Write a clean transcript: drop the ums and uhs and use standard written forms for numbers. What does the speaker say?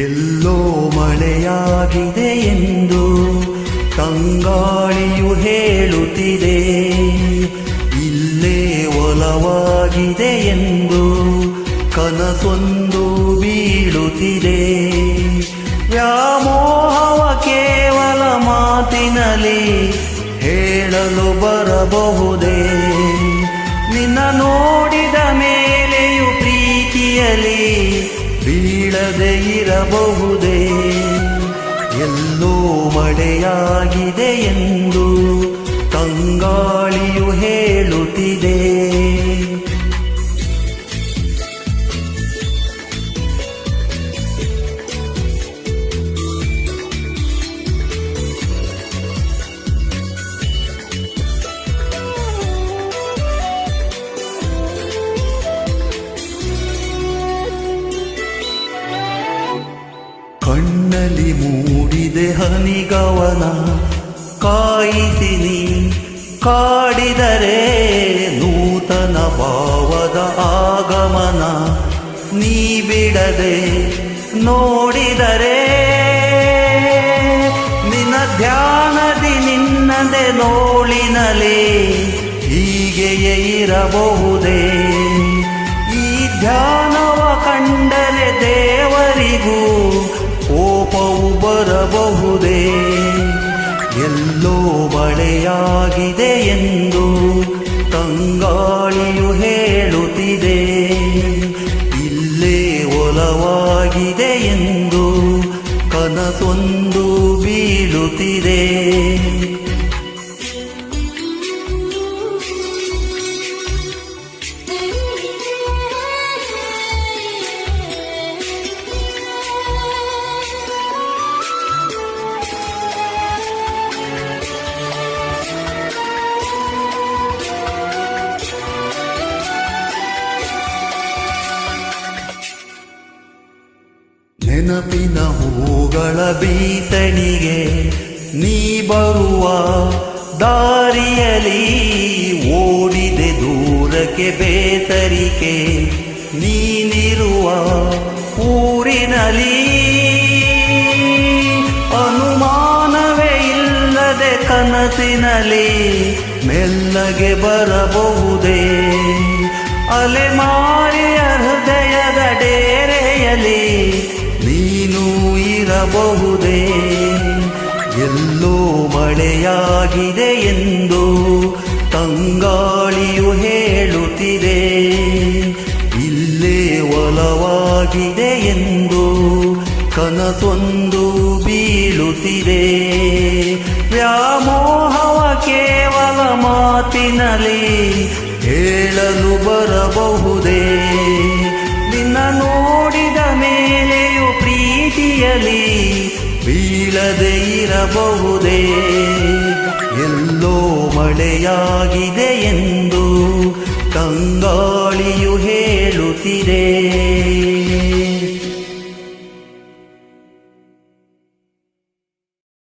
ಎಲ್ಲೋ ಮಳೆಯಾಗಿದೆ ಎಂದು ತಂಗಾಳಿಯು ಹೇಳುತ್ತಿದೆ. ಇಲ್ಲೇ ಒಲವಾಗಿದೆ ಎಂದು ಕನಸೊಂದು ಬೀಳುತ್ತಿದೆ. ವ್ಯಾಮೋಹವ ಕೇವಲ ಮಾತಿನಲ್ಲಿ ಹೇಳಲು ಬರಬಹುದೇ? ನಿನ್ನ ನೋಡಿದ ಮೇಲೆಯೂ ಪ್ರೀತಿಯಲ್ಲಿ ಬೀಳದೆ ಇರಬಹುದೇ? ಎಲ್ಲೋ ಮಳೆಯಾಗಿದೆ ಎಂದು ತಂಗಾಳಿಯು ಹೇಳುತ್ತಿದೆ. ಕಣ್ಣಲ್ಲಿ ಮೂಡಿದೆ ಹನಿಗವನ ಕಾಯಿಸಿನಿ ಕಾಡಿದರೆ ನೂತನ ಭಾವದ ಆಗಮನ. ನೀ ಬಿಡದೆ ನೋಡಿದರೆ ನಿನ್ನ ಧ್ಯಾನದಿ ನಿನ್ನದೆ ನೋಳಿನಲಿ ಹೀಗೆಯೇ ಇರಬಹುದೇ? ಈ ಧ್ಯಾನವ ಕಂಡರೆ ದೇವರಿಗೂ ಕೋಪವು ಬರಬಹುದೇ? ಎಲ್ಲೋ ಮಳೆಯಾಗಿದೆ ಎಂದು ತಂಗಾಳಿಯು ಹೇಳುತ್ತಿದೆ. ಇಲ್ಲೇ ಒಲವಾಗಿದೆ ಎಂದು ಕನಸೊಂದು ಬೀಳುತ್ತಿದೆ. ನೆನಪಿನ ಹೂಗಳ ಬೀಸಣಿಗೆ ನೀ ಬರುವ ದಾರಿಯಲಿ ಓಡಿದೆ ದೂರಕ್ಕೆ ಬೇಸರಿಕೆ. ನೀನಿರುವ ಊರಿನಲ್ಲಿ ಅನುಮಾನವೇ ಇಲ್ಲದೆ ಕನಸಿನಲ್ಲಿ ಮೆಲ್ಲಗೆ ಬರಬಹುದೇ? ಅಲೆಮಾರಿಯ ಹೃದಯದ ಡೇರೆಯಲಿ ನೀನು ಇರಬಹುದೇ? ಎಲ್ಲೋ ಮಳೆಯಾಗಿದೆ ಎಂದು ತಂಗಾಳಿಯು ಹೇಳುತ್ತಿದೆ. ಇಲ್ಲೇ ಒಲವಾಗಿದೆ ಎಂದು ಕನಸೊಂದು ಬೀಳುತ್ತಿದೆ. ವ್ಯಾಮೋಹವ ಕೇವಲ ಮಾತಿನಲ್ಲಿ ಹೇಳಲು ಬರಬಹುದೇ? ನಿನ್ನ ನೋಡಿದ ಮೇಲೆಯೂ ಪ್ರೀತಿಯಲ್ಲಿ ಬೀಳದೆ ಇರಬಹುದೇ? ಎಲ್ಲೋ ಮಳೆಯಾಗಿದೆ ಎಂದು ತಂಗಾಳಿಯು ಹೇಳುತ್ತಿದೆ.